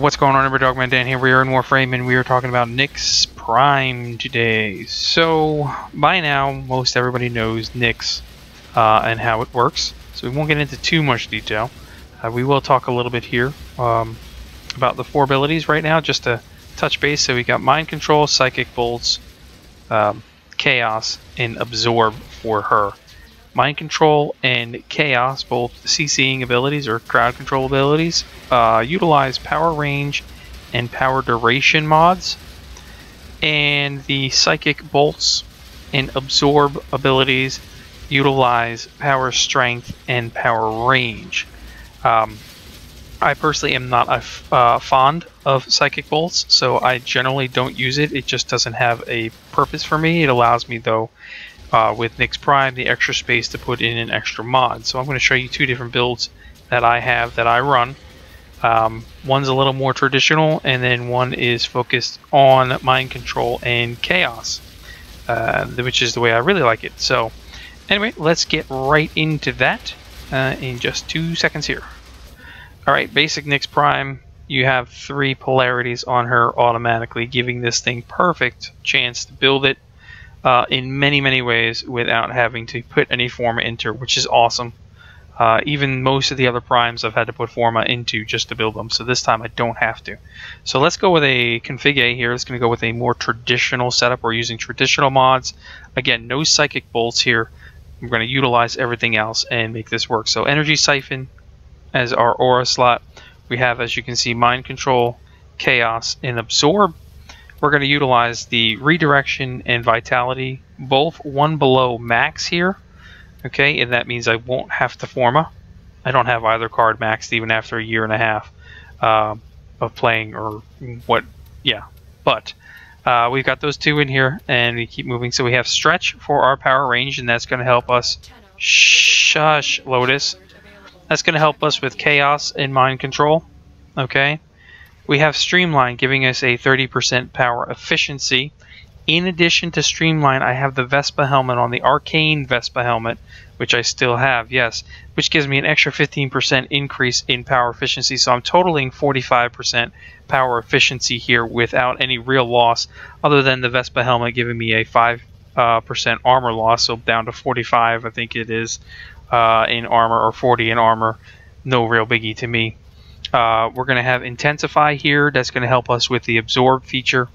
What's going on, everybody? Dogman Dan here. We are in Warframe and we are talking about Nyx Prime today. So by now most everybody knows Nyx and how it works, so we won't get into too much detail. We will talk a little bit here about the 4 abilities right now, just to touch base. So we got Mind Control, Psychic Bolts, Chaos, and Absorb for her. Mind Control and Chaos, both CCing abilities or crowd control abilities, utilize power range and power duration mods. And the Psychic Bolts and Absorb abilities utilize power strength and power range. I personally am not fond of Psychic Bolts, so I generally don't use it. It just doesn't have a purpose for me. It allows me, though, with Nyx Prime, the extra space to put in an extra mod. So I'm going to show you 2 different builds that I have that I run. One's a little more traditional, and then one is focused on Mind Control and Chaos, which is the way I really like it. So anyway, let's get right into that in just 2 seconds here. Alright, basic Nyx Prime, you have 3 polarities on her automatically, giving this thing perfect chance to build it in many ways without having to put any forma into her, which is awesome. Even most of the other primes I've had to put forma into just to build them, so this time I don't have to. So let's go with a config A here. It's going to go with a more traditional setup. We're using traditional mods. Again, no Psychic Bolts here. We're going to utilize everything else and make this work. So Energy Siphon as our aura slot. We have, as you can see, Mind Control, Chaos, and Absorb. We're going to utilize the Redirection and Vitality, both 1 below max here. Okay, and that means I won't have to forma. I don't have either card maxed even after 1.5 years of playing, or what, yeah. But we've got those 2 in here, and we keep moving. So we have Stretch for our power range, and that's going to help us. Shush, Lotus. That's going to help us with Chaos and Mind Control. Okay. We have Streamline giving us a 30% power efficiency. In addition to Streamline, I have the Vespa helmet on, the Arcane Vespa helmet, which I still have, yes, which gives me an extra 15% increase in power efficiency. So I'm totaling 45% power efficiency here without any real loss, other than the Vespa helmet giving me a 5% armor loss, so down to 45, I think it is, in armor, or 40 in armor. No real biggie to me. We're going to have Intensify here. That's going to help us with the Absorb feature.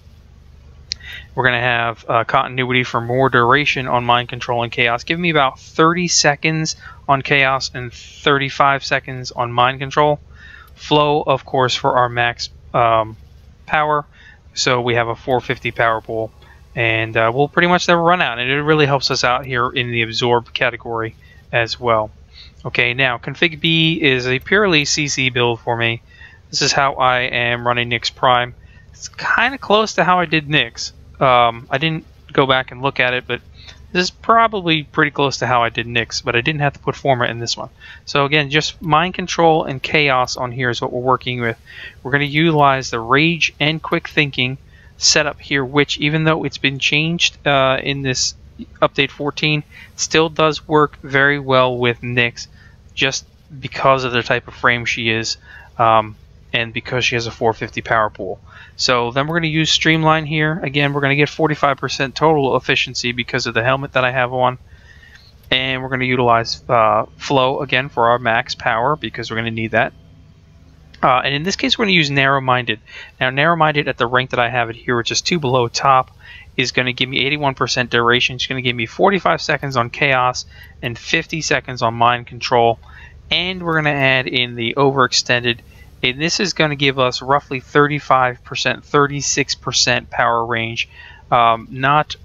We're going to have Continuity for more duration on Mind Control and Chaos. Give me about 30 seconds on Chaos and 35 seconds on Mind Control. Flow, of course, for our max power. So we have a 450 power pool. And we'll pretty much never run out. And it really helps us out here in the Absorb category as well. Okay, now config B is a purely CC build for me. This is how I am running Nyx Prime. It's kind of close to how I did Nyx. I didn't go back and look at it, but this is probably pretty close to how I did Nyx, but I didn't have to put forma in this one. So again, just Mind Control and Chaos on here is what we're working with. We're going to utilize the Rage and Quick Thinking setup here, which, even though it's been changed in this update 14, still does work very well with Nyx, just because of the type of frame she is, and because she has a 450 power pool. So then we're going to use Streamline here. Again, we're going to get 45% total efficiency because of the helmet that I have on, and we're going to utilize Flow again for our max power, because we're going to need that. And in this case, we're going to use Narrow-Minded. Now, Narrow-Minded at the rank that I have it here, which is 2 below top, is going to give me 81% duration. It's going to give me 45 seconds on Chaos and 50 seconds on Mind Control. And we're going to add in the Overextended. And this is going to give us roughly 35%, 36% power range. Not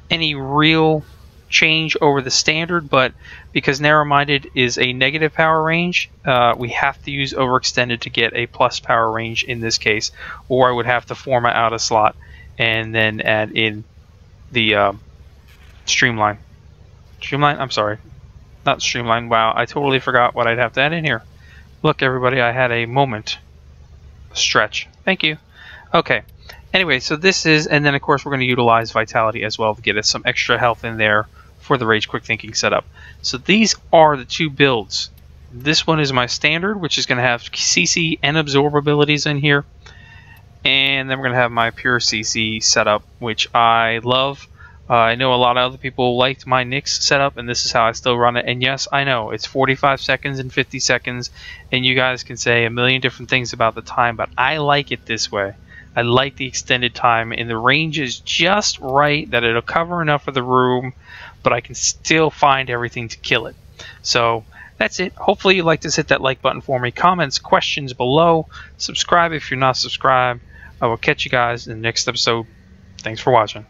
any real change over the standard, but because Narrow-Minded is a negative power range, we have to use Overextended to get a plus power range in this case, or I would have to forma out a slot and then add in the Streamline. I'm sorry, not Streamline. Wow, I totally forgot what I'd have to add in here. Look, everybody, I had a moment. Stretch. Thank you. Okay. Anyway, so this is, and then of course we're going to utilize Vitality as well to get us some extra health in there for the Rage Quick Thinking setup. So these are the 2 builds This one is my standard, which is going to have CC and absorb abilities in here. And then we're going to have my pure CC setup, which I love. I know a lot of other people liked my Nyx setup, and this is how I still run it. And yes, I know it's 45 seconds and 50 seconds, and you guys can say a million different things about the time, but I like it this way. I like the extended time, and the range is just right that it'll cover enough of the room, but I can still find everything to kill it. So that's it. Hopefully you like this. Hit that like button for me. Comments, questions below. Subscribe if you're not subscribed. I will catch you guys in the next episode. Thanks for watching.